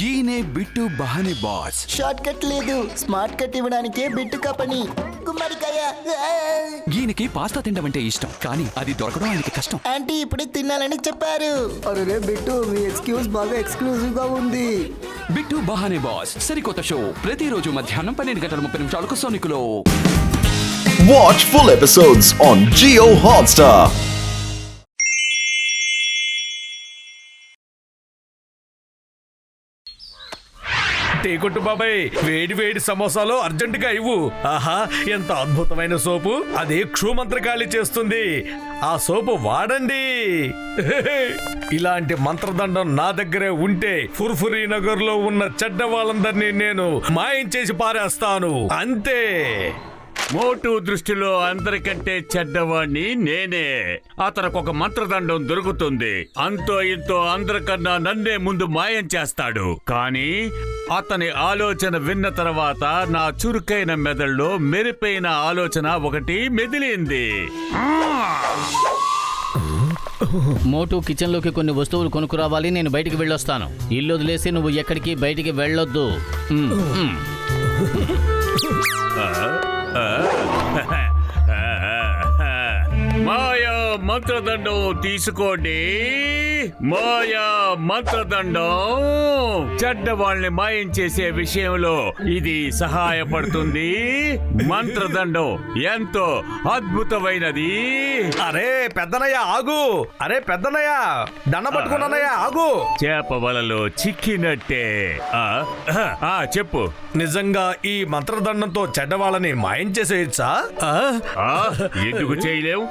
ఈయనే bit బహానే boss. Short cut లేదు, smart cut ఇవ్వడానికే బిట్టుకా పని. గుమ్మడికాయ. ఈయనకి పాస్తా తినడం అంటే ఇష్టం, కానీ అది దొరకడం ఆయనకి కష్టం. ఆంటీ ఇప్పుడే తినాలని చెప్పారు. అరే బిట్టు, మీ ఎక్స్క్యూజ్ బాగా ఎక్స్క్లూజివ్ గా ఉంది. బిట్టు బహానే బాస్ సరికొత్త షో ప్రతిరోజు మధ్యాహ్నం 12:30 సోనికులో. Watch full episodes on Jio Hotstar. టీకొట్టు బాబాయ్, వేడి వేడి సమోసాలు అర్జెంటుగా ఇవ్వు. ఆహా, ఎంత అద్భుతమైన సోపు! అది క్షుమంత్రగాళి చేస్తుంది. ఆ సోపు వాడండి. ఇలాంటి మంత్రదండం నా దగ్గరే ఉంటే ఫుర్ఫురీ నగర్ లో ఉన్న చెడ్డ వాళ్ళందరినీ నేను మాయం చేసి పారేస్తాను. అంతే. మోటు దృష్టిలో అందరికంటే చెడ్డవాణ్ణి నేనే. అతనికి ఒక మంత్రదండం దొరుకుతుంది. అంతో ఇంతో అందరికన్నా నన్నే ముందు మాయం చేస్తాడు. కానీ అతని ఆలోచన విన్న తర్వాత నా చురుకైన మెదడులో మెరుపైన ఆలోచన ఒకటి మెదిలింది. మోటు కిచెన్ లోకి కొన్ని వస్తువులు కొనుక్కురావాలి. నేను బయటికి వెళ్ళొస్తాను. ఇల్లు వదిలేసి నువ్వు ఎక్కడికి బయటికి వెళ్ళొద్దు. మాయా మంత్రదండం తీసుకోండి. మాయా మంత్రదండం చెడ్డ వాళ్ళని మాయం చేసే విషయంలో ఇది సహాయపడుతుంది. మంత్రదండం ఎంతో అద్భుతమైనది. అరే పెద్దనయ్య ఆగు. అరే పెద్దనయ్య, దండ పట్టుకున్నానయ్య ఆగు. చేప వలలో చిక్కినట్టే. చెప్పు. నిజంగా ఈ మంత్రదండంతో చెడ్డవాళ్ళని మాయం చేసేయచ్చా? ఎందుకు చేయలేవు?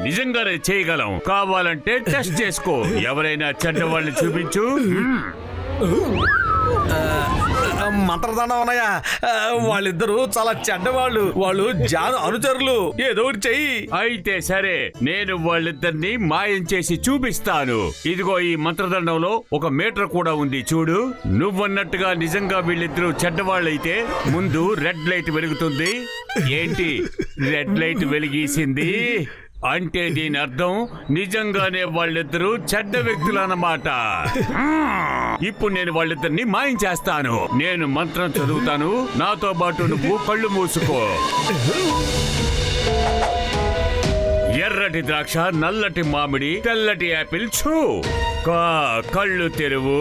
నిజంగానే చేయగలం. కావాలంటే టెస్ట్ చేసుకో. ఎవరైనా చెడ్డవాళ్ళని చూపించు. మంత్రదండం అన్నయ్య, వాళ్ళిద్దరూ చాలా చెడ్డవాళ్ళు. వాళ్ళు జాను అనుచరులు. ఏదో ఒకటి చెయ్యి. అయితే సరే, నేను వాళ్ళిద్దరిని మాయం చేసి చూపిస్తాను. ఇదిగో ఈ మంత్రదండంలో ఒక మీటర్ కూడా ఉంది చూడు. నువ్వన్నట్టుగా నిజంగా వీళ్ళిద్దరూ చెడ్డవాళ్ళైతే ముందు రెడ్ లైట్ వెలుగుతుంది. ఏంటి రెడ్ లైట్ వెలిగేసింది అంటే దీని అర్థం నిజంగానే వాళ్ళిద్దరూ చెడ్డ వ్యక్తులు అన్నమాట. ఇప్పుడు నేను వాళ్ళిద్దరిని మాయం చేస్తాను. నేను మంత్రం చదువుతాను, నాతో పాటు నువ్వు కళ్ళు మూసుకో. ఎర్రటి ద్రాక్ష, నల్లటి మామిడి, తెల్లటి యాపిల్ చూ. కళ్ళు తెరువు.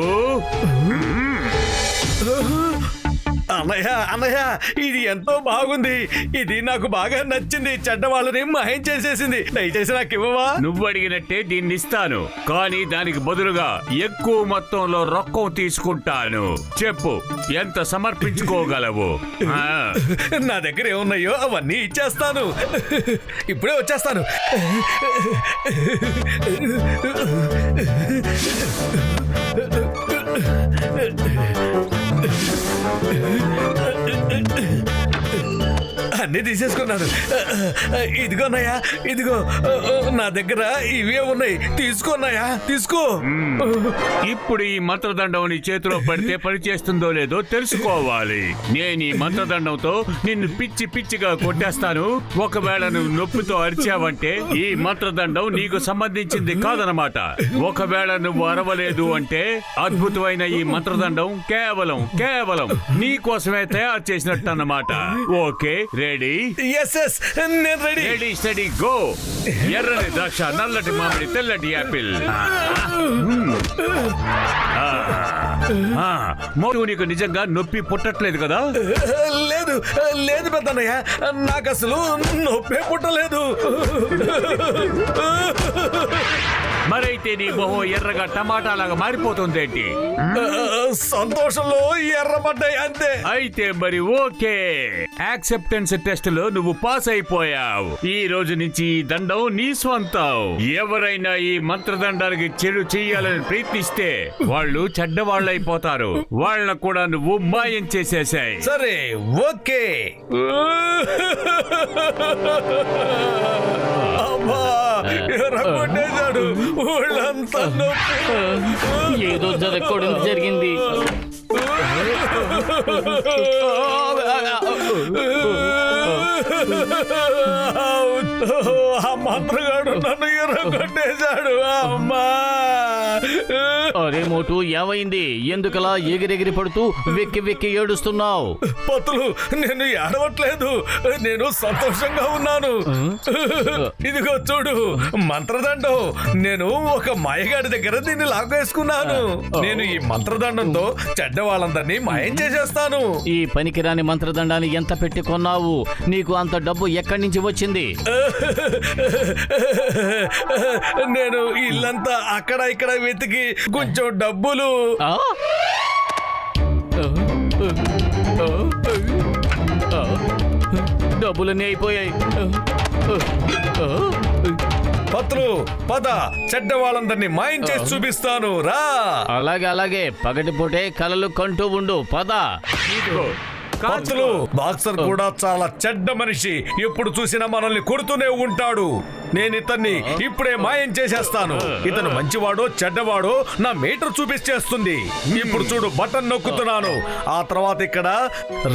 అన్నయ్య, ఇది ఎంతో బాగుంది. ఇది నాకు బాగా నచ్చింది. చెడ్డవాళ్ళని మాయం చేసేసింది. దయచేసి నాకు ఇవ్వవా? నువ్వు అడిగినట్టే దీన్ని ఇస్తాను, కానీ దానికి బదులుగా ఎక్కువ మొత్తంలో రొక్కం తీసుకుంటాను. చెప్పు, ఎంత సమర్పించుకోగలవు? నా దగ్గర ఏమున్నాయో అవన్నీ ఇచ్చేస్తాను. ఇప్పుడే వచ్చేస్తాను. అన్నీ తీసేసుకున్నాను. ఇదిగోన్నాయా, ఇదిగో నా దగ్గర ఇవే ఉన్నాయి. తీసుకోన్నాయా, తీసుకో. ఇప్పుడు ఈ మంత్రదండం నీ చేతిలో పడితే పని చేస్తుందో లేదో తెలుసుకోవాలి. నేను ఈ మంత్రదండంతో నిన్ను పిచ్చి పిచ్చిగా కొట్టేస్తాను. ఒకవేళ నువ్వు నొప్పితో అరిచావంటే ఈ మంత్రదండం నీకు సంబంధించింది కాదనమాట. ఒకవేళ నువ్వు అరవలేదు అంటే అద్భుతమైన ఈ మంత్రదండం కేవలం నీ కోసమే తయారు చేసినట్టు అన్నమాట. Okay, ready? ఎస్, నేను రెడీ. Ready, study, go. ఎర్రని ద్రాక్ష, నల్లటి మామిడి, తెల్లటి యాపిల్. మోటు, నీకు నిజంగా నొప్పి పుట్టట్లేదు కదా? లేదు పెద్దన్నయ్య, నాకు అసలు నొప్పే పుట్టలేదు. మరైతే నీ మొహం ఎర్రగా టమాటా లాగా మారిపోతుందేంటి? సంతోషంలో ఎర్రబడ్డాయి అంతే. అయితే మరి ఓకే, యాక్సెప్టెన్స్ టెస్ట్ లో నువ్వు పాస్ అయిపోయావు. ఈ రోజు నుంచి ఈ దండం నీ స్వంతం. ఎవరైనా ఈ మంత్రదండానికి చెడు చెయ్యాలని ప్రయత్నిస్తే వాళ్ళు చెడ్డవాళ్ళు అయిపోతారు. వాళ్ళను కూడా నువ్వు మాయం చేసేసాయి. సరే, ఓకే. అమ్మా, ఎర్రగొట్టేశాడు. వాళ్ళంతా నొప్పి. ఏదో జరగకూడదు జరిగింది. ఆ మంత్రగాడు నన్ను ఎర్రగొట్టేశాడు. అమ్మా, అరే మోటు ఏమైంది? ఎందుకలా ఎగిరెగిరి పడుతూ వెక్కి వెక్కి ఏడుస్తున్నావు? పతులు, నేను ఏడవట్లేదు, నేను సంతోషంగా ఉన్నాను. ఇదిగో చూడు మంత్రదండం. నేను ఒక మాయగాడి దగ్గర దీన్ని లాగేసుకున్నాను. నేను ఈ మంత్రదండంతో చెడ్డ వాళ్ళందరినీ మాయం చేసేస్తాను. ఈ పనికిరాని మంత్రదండాన్ని ఎంత పెట్టి కొన్నావు? నీకు అంత డబ్బు ఎక్కడి నుంచి వచ్చింది? నేను ఇల్లంతా అక్కడ ఇక్కడ వెతికి కొంచెం డబ్బులు ఆ? డబ్బులన్నీ అయిపోయాయి. పత్రు పద, చెడ్డ వాళ్ళందరినీ మాయం చేసి చూపిస్తాను రా. అలాగే అలాగే, పగటిపూటే కలలు కంటూ ఉండు. పద. పత్రులు, బాక్సర్ కూడా చాలా చెడ్డ మనిషి. ఎప్పుడు చూసినా మనల్ని కొడుతూనే ఉంటాడు. నేను ఇతన్ని ఇప్పుడే మాయం చేసేస్తాను. ఇతను మంచివాడో చెడ్డవాడో నా మీటర్ చూపించేస్తుంది. ఇప్పుడు చూడు, బటన్ నొక్కుతున్నాను. ఆ తర్వాత ఇక్కడ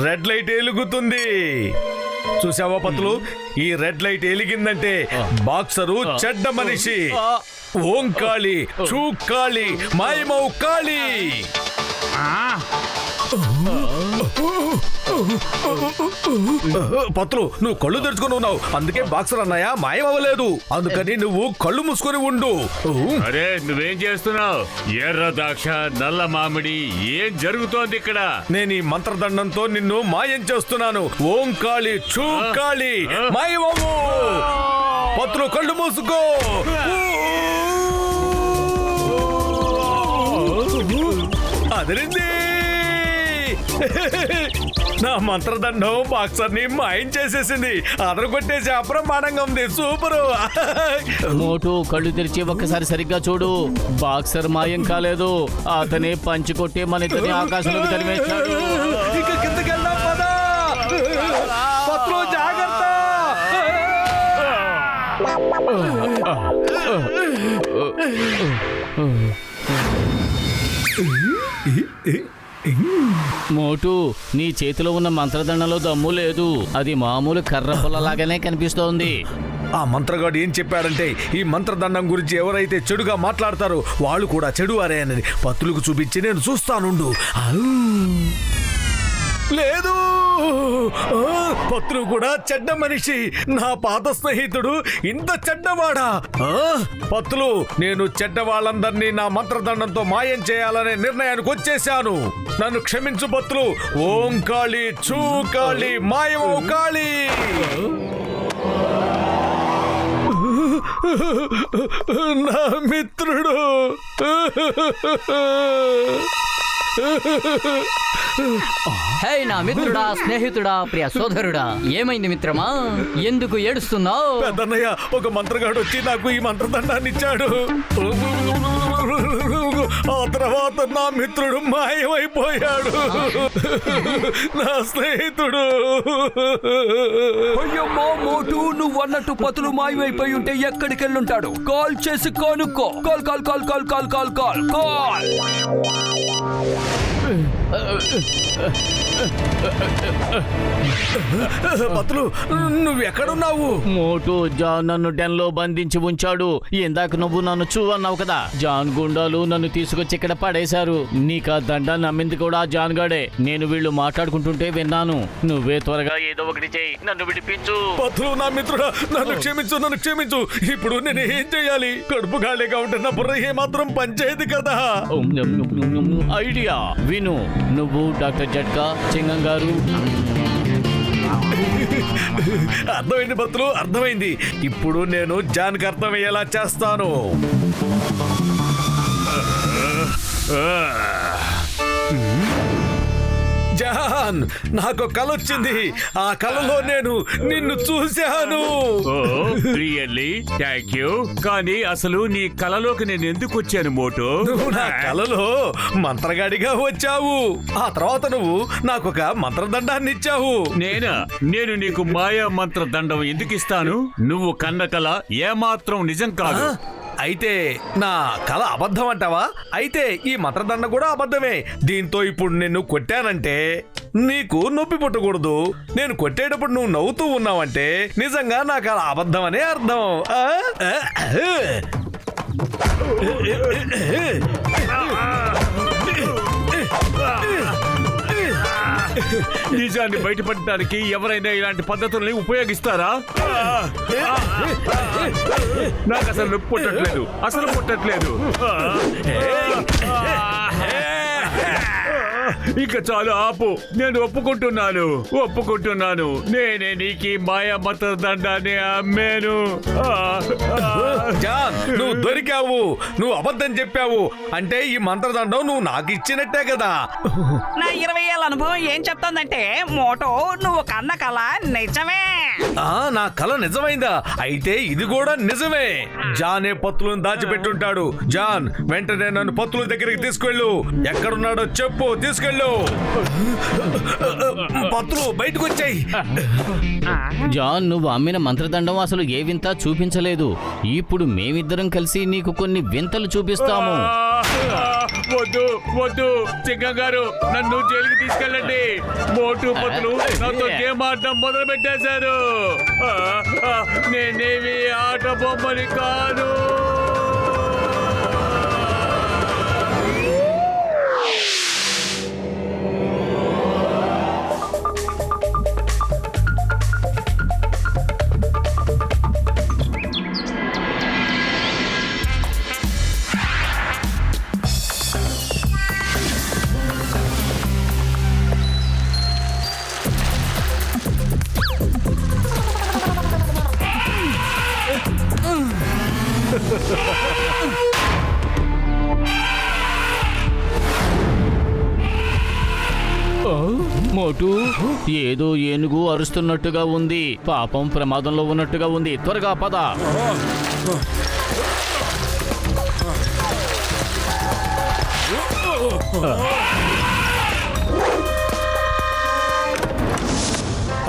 రెడ్ లైట్ వెలుగుతుంది. చూసావా పత్రులు, ఈ రెడ్ లైట్ వెలిగిందంటే బాక్సరు చెడ్డ మనిషి. ఓం కాళి, చూ కాళి, మాయమౌ కాళి. పత్రులు, నువ్వు కళ్ళు తెరుచుకొని ఉన్నావు, అందుకే బాక్సర్ అన్నయ్య మాయమవ్వలేదు. అందుకని నువ్వు కళ్ళు మూసుకొని ఉండు. అరే, నువ్వేం చేస్తున్నావు? ఎర్ర ద్రాక్ష, నల్ల మామిడి, ఏం జరుగుతోంది ఇక్కడ? నేను ఈ మంత్రదండంతో నిన్ను మాయం చేస్తున్నాను. ఓం కాళి, చూ కాళి, మాయమవ్వు. పత్రులు, కళ్ళు మూసుకో. అదిరింది. నా మంత్రదండం బాక్సర్ ని మాయం చేసేసింది. అదరు కొట్టేసి అప్రమాణంగా ఉంది. సూపరు. మోటు, కళ్ళు తెరిచి ఒక్కసారి సరిగ్గా చూడు. బాక్సర్ మాయం కాలేదు, అతనే పంచి కొట్టి మన ఇతని ఆకాశంలోకి తరిమేశాడు. ఇక కిందకి వెళ్దాం పద. పత్రులు, జాగ్రత్త. మోటు, నీ చేతిలో ఉన్న మంత్రదండంలో దమ్ము లేదు. అది మామూలు కర్ర పుల్లలాగానే కనిపిస్తోంది. ఆ మంత్రగాడు ఏం చెప్పాడంటే, ఈ మంత్రదండం గురించి ఎవరైతే చెడుగా మాట్లాడతారో వాళ్ళు కూడా చెడువారే అని పత్రులకు చూపించి నేను చూస్తానుండు. లేదు, పత్రు కూడా చెడ్డ మనిషి. నా పాత స్నేహితుడు ఇంత చెడ్డవాడా? పత్రులు, నేను చెడ్డ వాళ్ళందరినీ నా మంత్రదండంతో మాయం చేయాలనే నిర్ణయానికి వచ్చేశాను. నన్ను క్షమించు పత్రులు. ఓం కాళి, చూ కాళి, మాయమౌ కాళి. నా మిత్రుడు. హే నా మిత్రుడా, స్నేహితుడా, ప్రియ సోదరుడా, ఏమైంది మిత్రమా? ఎందుకు ఏడుస్తున్నావు? పెద్దన్నయ్య, ఒక మంత్రగాడు వచ్చి నాకు ఈ మంత్రదండాన్ని ఇచ్చాడు. ఆ తర్వాత నా మిత్రుడు మాయమైపోయాడు. నా స్నేహితుడు. అయ్యమ్మా మోటు, నువ్వు అన్నట్టు పతులు మాయమైపోయి ఉంటే ఎక్కడికి వెళ్ళుంటాడు? కాల్ చేసి కనుక్కో. Call call call call call call call call. పత్రులు, నువ్వెక్కడున్నావు? మోటు, జాన్ నన్ను డెన్లో బంధించి ఉంచాడు. ఇందాక నువ్వు నన్ను చూ అన్నావు కదా. జాన్ గుండాలు నన్ను తీసుకొచ్చి ఇక్కడ పడేశారు. నీకు ఆ దండాన్ని నమ్మింది కూడా జాన్ గాడే. నేను వీళ్ళు మాట్లాడుకుంటుంటే విన్నాను. నువ్వే త్వరగా ఏదో ఒకటి చేయి, నన్ను విడిపించు. పత్రులు, నా మిత్రుడా, నన్ను క్షమించు, నన్ను క్షమించు. ఇప్పుడు నేను ఏం చేయాలి? కడుపు గాలిగా ఉంటే నా బుర్ర ఏమాత్రం పనిచేయదు కదా. ఐడియా విను. నువ్వు, డాక్టర్ జట్కా, చింగం గారు. అర్థమైంది పత్రులు, అర్థమైంది. ఇప్పుడు నేను జాన్కి అర్థమయ్యేలా చేస్తాను. జాన్, నాకు కల వచ్చింది. ఆ కలలో నేను నిన్ను చూశాను. రియల్లీ? Thank you. కానీ అసలు నీ కలలోకి నేను ఎందుకు వచ్చాను మోటు? నువ్వు నా కలలో మంత్రగాడిగా వచ్చావు. ఆ తర్వాత నువ్వు నాకు ఒక మంత్రదండాన్ని ఇచ్చావు. నేను నీకు మాయా మంత్ర దండం ఎందుకు ఇస్తాను? నువ్వు కన్న కల ఏమాత్రం నిజం కాదు. అయితే నా కళ అబద్ధం అంటావా? అయితే ఈ మంత్రదండ కూడా అబద్ధమే. దీంతో ఇప్పుడు నిన్ను కొట్టానంటే నీకు నొప్పి పుట్టకూడదు. నేను కొట్టేటప్పుడు నువ్వు నవ్వుతూ ఉన్నావంటే నిజంగా నా కళ అబద్ధం అనే అర్థం. నిజాన్ని బయటపడటానికి ఎవరైనా ఇలాంటి పద్ధతుల్ని ఉపయోగిస్తారా? నాకు అసలు నొప్పి పుట్టట్లేదు, అసలు పుట్టట్లేదు. ఇక చాలు, ఆపు. నేను ఒప్పుకుంటున్నాను. నేనే నీకు మాయా మంత్ర దండాన్ని అమ్మాను. జాన్, నువ్వు దొరికావు. నువ్వు అబద్ధం చెప్పావు. అంటే ఈ మంత్రదండం నువ్వు నాకు ఇచ్చినట్టే కదా. నా 20 ఏళ్ళ అనుభవం ఏం చెప్తోందంటే మోటో నువ్వు కన్న కల నిజమే. నా కల నిజమైందా? అయితే ఇది కూడా నిజమే. జానే పత్తులను దాచిపెట్టుంటాడు. జాన్, వెంటనే నన్ను పత్తుల దగ్గరికి తీసుకెళ్ళు. ఎక్కడున్నాడో చెప్పు, తీసుకెళ్ళు. పత్తులు బయటకు వచ్చాయి. జాన్, నువ్వు అమ్మిన మంత్రదండం అసలు ఏ వింత చూపించలేదు. ఇప్పుడు మేమిద్దరం కలిసి నీకు కొన్ని వింతలు చూపిస్తాము. వద్దు సింగం గారు, నన్ను జైలుకి తీసుకెళ్ళండి. మోటు పత్తులు నాతో గేమ్ ఆడటం మొదలు పెట్టేశారు. నేనేమి ఆట బొమ్మని కాదు. మోటు, ఏదో ఏనుగు అరుస్తున్నట్టుగా ఉంది. పాపం ప్రమాదంలో ఉన్నట్టుగా ఉంది. త్వరగా పద.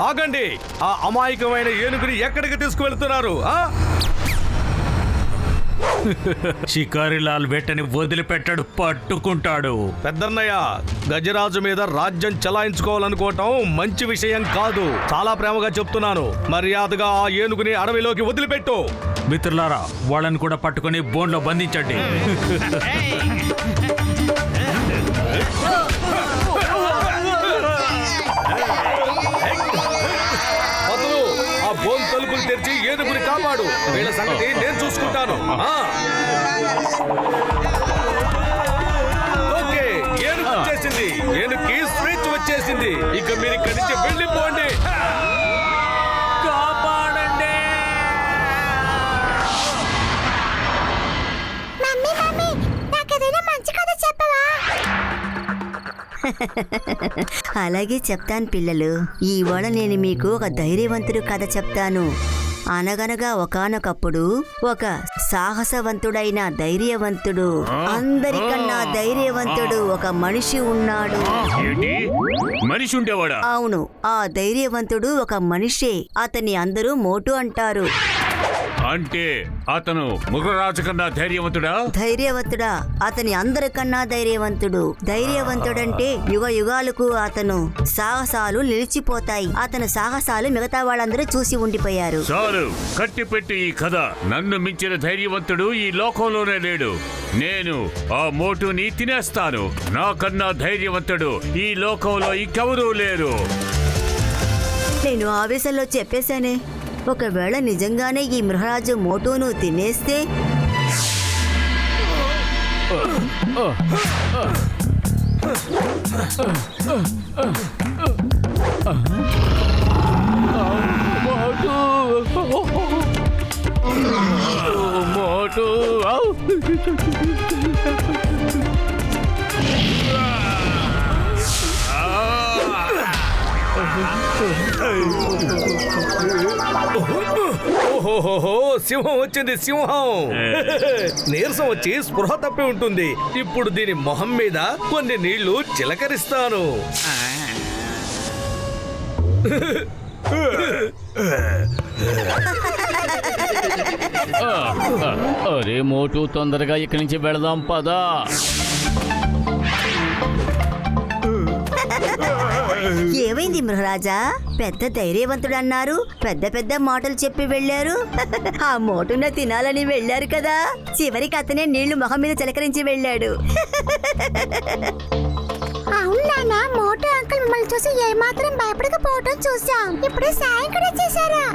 ఆగండి. ఆ అమాయకమైన ఏనుగుని ఎక్కడికి తీసుకువెళ్తున్నారు? షికారిలాల్ వేటని వదిలిపెట్టాడు, పట్టుకుంటాడు. పెద్దన్నయ్య, గజరాజు మీద రాజ్యం చలాయించుకోవాలనుకోవటం మంచి విషయం కాదు. చాలా ప్రేమగా చెప్తున్నాను. మర్యాదగా ఆ ఏనుగుని అడవిలోకి వదిలిపెట్టు. మిత్రులారా, వాళ్ళని కూడా పట్టుకుని బోన్లో బంధించండి. ఆ బోన్ తలుపులు తెరిచి ఏనుగుని కాపాడు. వీళ్ళ సంగతి నేను చూసుకుంటాను. ఓకే, ఏనుగు వచ్చేసింది. ఏనుగుకి స్వేచ్ఛ వచ్చేసింది. ఇక మీరు ఇక్కడి నుంచి వెళ్ళిపోండి. కాపాడండి. అలాగే చెప్తాను పిల్లలు. ఈవేళ నేను మీకు ఒక ధైర్యవంతుడు కథ చెప్తాను. అనగనగా ఒకానొకప్పుడు ఒక సాహసవంతుడైన ధైర్యవంతుడు, అందరికన్నా ధైర్యవంతుడు ఒక మనిషి ఉన్నాడు. మనిషి ఉండేవాడా? అవును, ఆ ధైర్యవంతుడు ఒక మనిషే. అతన్ని అందరూ మోటు అంటారు. అంటే అతను మృగరాజు కన్నా ధైర్యవంతుడా? ధైర్యవంతుడా? అతని అందరికన్నా ధైర్యవంతుడు. ధైర్యవంతుడంటే యుగ యుగాలకు అతను సాహసాలు నిలిచిపోతాయి. అతని సాహసాలు మిగతా వాళ్ళందరూ చూసి ఉండిపోయారు. చాలు, కట్టిపెట్టి ఈ కథ. నన్ను మించిన ధైర్యవంతుడు ఈ లోకంలోనే లేడు. నేను ఆ మోటుని తినేస్తాను. నాకన్నా ధైర్యవంతుడు ఈ లోకంలో ఇంకెవరూ లేరు. నేను ఆవేశంలో చెప్పేశానే. ఒకవేళ నిజంగానే ఈ మృగరాజు మోటును తినేస్తే మోటు, ఓహోహోహో, సింహం వచ్చింది, సింహం. నీరసం వచ్చి స్పృహ తప్పి ఉంటుంది. ఇప్పుడు దీని మొహం మీద కొన్ని నీళ్లు చిలకరిస్తాను. అరే మోటు, తొందరగా ఇక్కడి నుంచి వెళదాం, పదా. ఏమైంది మృగరాజా? పెద్ద ధైర్యవంతుడు అన్నారు, పెద్ద పెద్ద మాటలు చెప్పి వెళ్ళారు. ఆ మోటున తినాలని వెళ్ళారు కదా, చివరికి అతనే నీళ్లు మొహం మీద చిలకరించి వెళ్ళాడు. అవునా, మోటు అంకుల్ మమ్మల్ని చూసి ఏమాత్రం భయపడకపోవటం చూసాం. ఇప్పుడు సాయం కూడా చేశారా?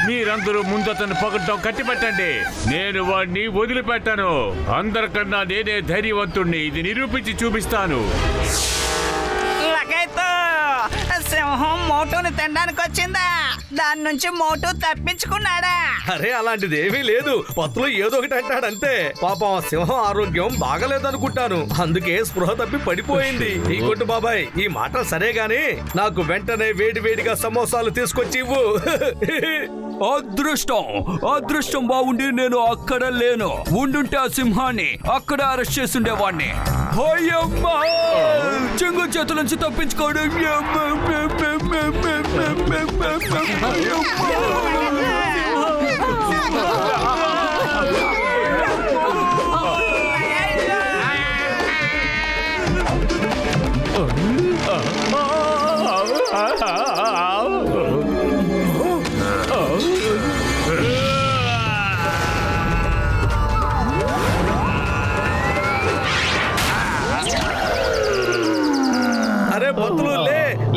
మీరందరూ ముందు అతను పొగడ్డం కట్టిపెట్టండి. నేను వాడిని వదిలిపెట్టాను. అందరికన్నా నేనే ధైర్యవంతుణ్ణి. ఇది నిరూపించి చూపిస్తాను. సింహం మోటుని తినడానికి వచ్చిందా? దాని నుంచి మోటు తప్పించుకున్నాడా? అరే అలాంటిది ఏమీ లేదు. పత్తులు ఏదో ఒకటి అంటాడంతే. పాపం ఆ సింహం ఆరోగ్యం బాగలేదనుకుంటాను, అందుకే స్పృహ తప్పి పడిపోయింది. ఈ కొట్టు బాబాయ్, ఈ మాటలు సరే గాని నాకు వెంటనే వేడి వేడిగా సమోసాలు తీసుకొచ్చి ఇవ్వు. అదృష్టం బాగుండి నేను అక్కడ లేను. ఉండుంటే ఆ సింహాన్ని అక్కడ అరెస్ట్ చేసుండేవాడిని. చెంగు చేతుల నుంచి తప్పించుకోవడం. అరే బతులు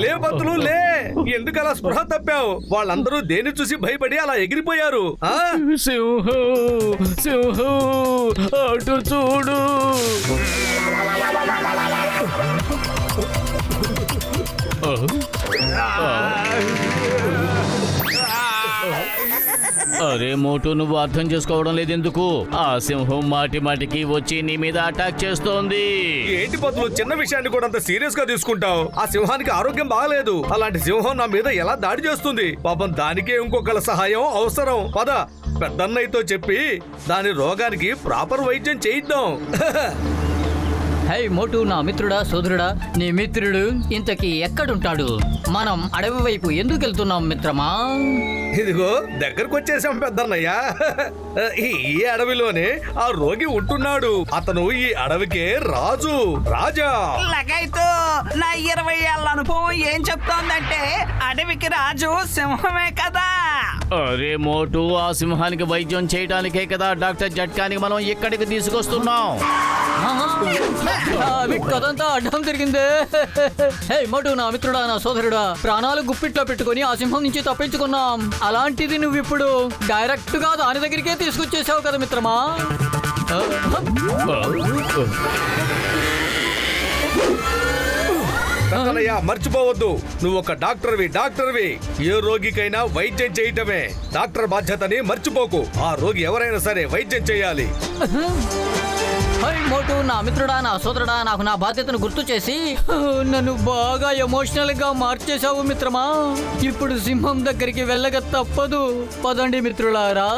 లే బతులు లే. ఎందుకు అలా స్పృహ తప్పావు? వాళ్ళందరూ దేన్ని చూసి భయపడి అలా ఎగిరిపోయారు. సింహం అటు చూడు. అరే మోటు, నువ్వు అర్థం చేసుకోవడం లేదు ఎందుకు? ఆ సింహం మాటి మాటికి వచ్చి నీ మీద అటాక్ చేస్తోంది. ఏంటి బతులు, చిన్న విషయాన్ని కూడా అంత సీరియస్ గా తీసుకుంటావు? ఆ సింహానికి ఆరోగ్యం బాగలేదు. అలాంటి సింహం నా మీద ఎలా దాడి చేస్తుంది? పాపం దానికే ఇంకొకళ్ళ సహాయం అవసరం. పద పెద్దన్నయ్యతో చెప్పి దాని రోగానికి ప్రాపర్ వైద్యం చేయిద్దాం. హై మోటు, నా మిత్రుడా, సోదరుడా, నీ మిత్రుడు ఇంతకీ ఎక్కడుంటాడు? మనం అడవి వైపు ఎందుకు వెళ్తున్నాం మిత్రమా? ఇదిగో దగ్గరకు వచ్చేసాం పెద్దన్నయ్య. ఈ అడవిలోనే ఆ రోగి ఉంటున్నాడు. అతను ఈ అడవికే రాజు, రాజా. లగైతు, నా 20 ఏళ్ల అనుభవం ఏం చెప్తోందంటే అడవికి రాజు సింహమే కదా. అరే మోటు, ఆ సింహానికి వైద్యం చేయడానికే కదా డాక్టర్ జట్కానికి మనం ఇక్కడికి తీసుకొస్తున్నాం. కదంతా అడ్డం తిరిగిందే. హే మోటు, నా మిత్రుడా, నా సోదరుడా, ప్రాణాలు గుప్పిట్లో పెట్టుకుని ఆ సింహం నుంచి తప్పించుకున్నాం. అలాంటిది నువ్వు ఇప్పుడు డైరెక్ట్ గా దాని దగ్గరికే తీసుకొచ్చేసావు కదా మిత్రమా. మర్చిపోవద్దు, నువ్వు ఒక డాక్టర్వి. ఏ రోగికైనా వైద్యం చేయటమే డాక్టర్ బాధ్యతని మర్చిపోకు. ఆ రోగి ఎవరైనా సరే వైద్యం చేయాలి. హై మోటు, నా మిత్రుడా, నా సోదరుడా, నాకు నా బాధ్యతను గుర్తు చేసి నన్ను బాగా ఎమోషనల్ గా మార్చేశావు మిత్రమా. ఇప్పుడు సింహం దగ్గరికి వెళ్ళక తప్పదు. పదండి మిత్రులారా.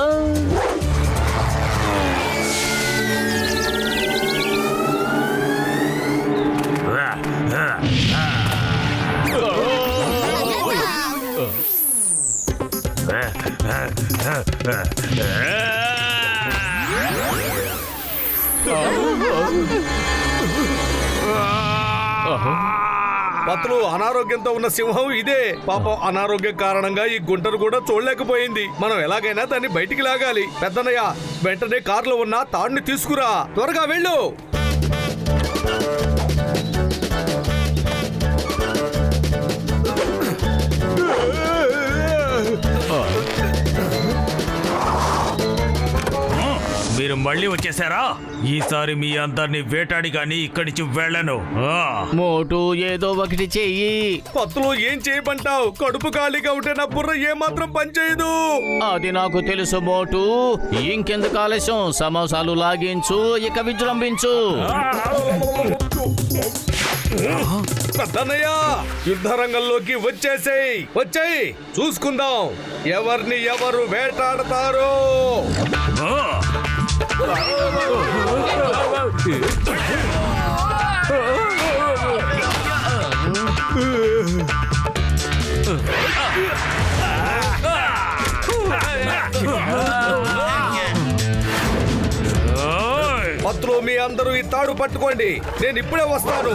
పత్తులు, అనారోగ్యంతో ఉన్న సింహం ఇదే. పాపం అనారోగ్యం కారణంగా ఈ గుంటను కూడా చూడలేకపోయింది. మనం ఎలాగైనా దాన్ని బయటికి లాగాలి. పెద్దన్నయ్య, వెంటనే కారులో ఉన్న తాడుని తీసుకురా. త్వరగా వెళ్ళు. మీరు మళ్ళీ వచ్చేసారా? ఈసారి మీ అందరిని వేటాడి గాని ఇక్కడి నుంచి వెళ్ళను. మోటు, ఏదో ఒకటి చెయ్యి. పత్తులు, ఏం చేయమంటావు? కడుపు ఖాళీగా ఉంటే నా బుర్ర ఏమాత్రం పనిచేయదు. అది నాకు తెలుసు మోటు. ఇంకెందుకు ఆలస్యం? సమోసాలు లాగించు, ఇక విజృంభించు. పెద్దన్నయ్య, యుద్ధ రంగంలోకి వచ్చేయ్. చూసుకుందాం ఎవరిని ఎవరు వేటాడతారో. పత్రులు, మీ అందరూ ఈ తాడు పట్టుకోండి. నేను ఇప్పుడే వస్తాను.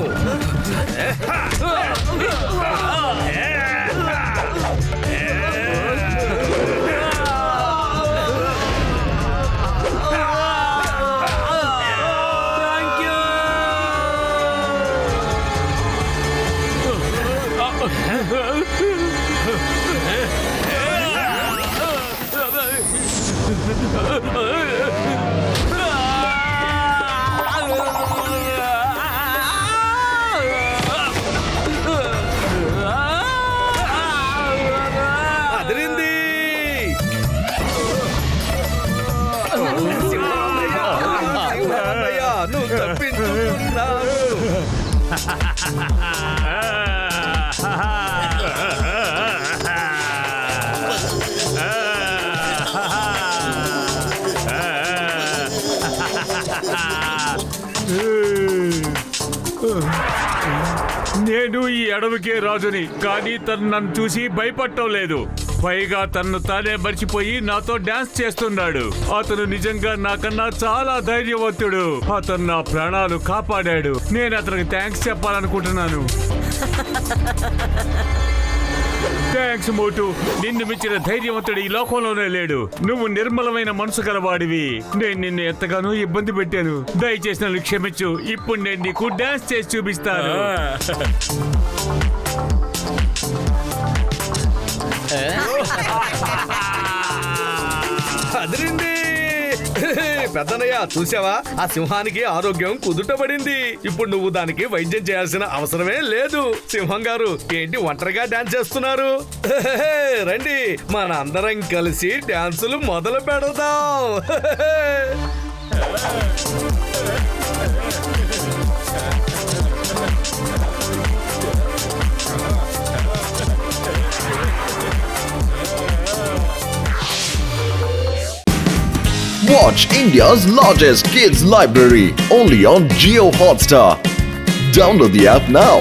నేను ఈ అడవికే రాజుని, కానీ తను నన్ను చూసి భయపడటం లేదు. పైగా తను తానే మర్చిపోయి నాతో డాన్స్ చేస్తున్నాడు. అతను నిజంగా నాకన్నా చాలా ధైర్యవంతుడు. అతను నా ప్రాణాలు కాపాడాడు. నేను అతనికి థ్యాంక్స్ చెప్పాలనుకుంటున్నాను. థ్యాంక్స్ మోటు. నిన్ను మించిన ధైర్యవంతుడు ఈ లోకంలోనే లేడు. నువ్వు నిర్మలమైన మనసు గలవాడివి. నేను నిన్ను ఎంతగానో ఇబ్బంది పెట్టాను. దయచేసి నన్ను క్షమించు. ఇప్పుడు నేను నీకు డాన్స్ చేసి చూపిస్తాను. అదిరింది. పెద్దనయ్య చూసావా, ఆ సింహానికి ఆరోగ్యం కుదుటపడింది. ఇప్పుడు నువ్వు దానికి వైద్యం చేయాల్సిన అవసరమే లేదు. సింహం గారు ఏంటి ఒంటరిగా డాన్స్ చేస్తున్నారు? రండి, మన అందరం కలిసి డాన్సులు మొదలు పెడదాం. Watch India's largest kids library only on Jio Hotstar. Download the app now.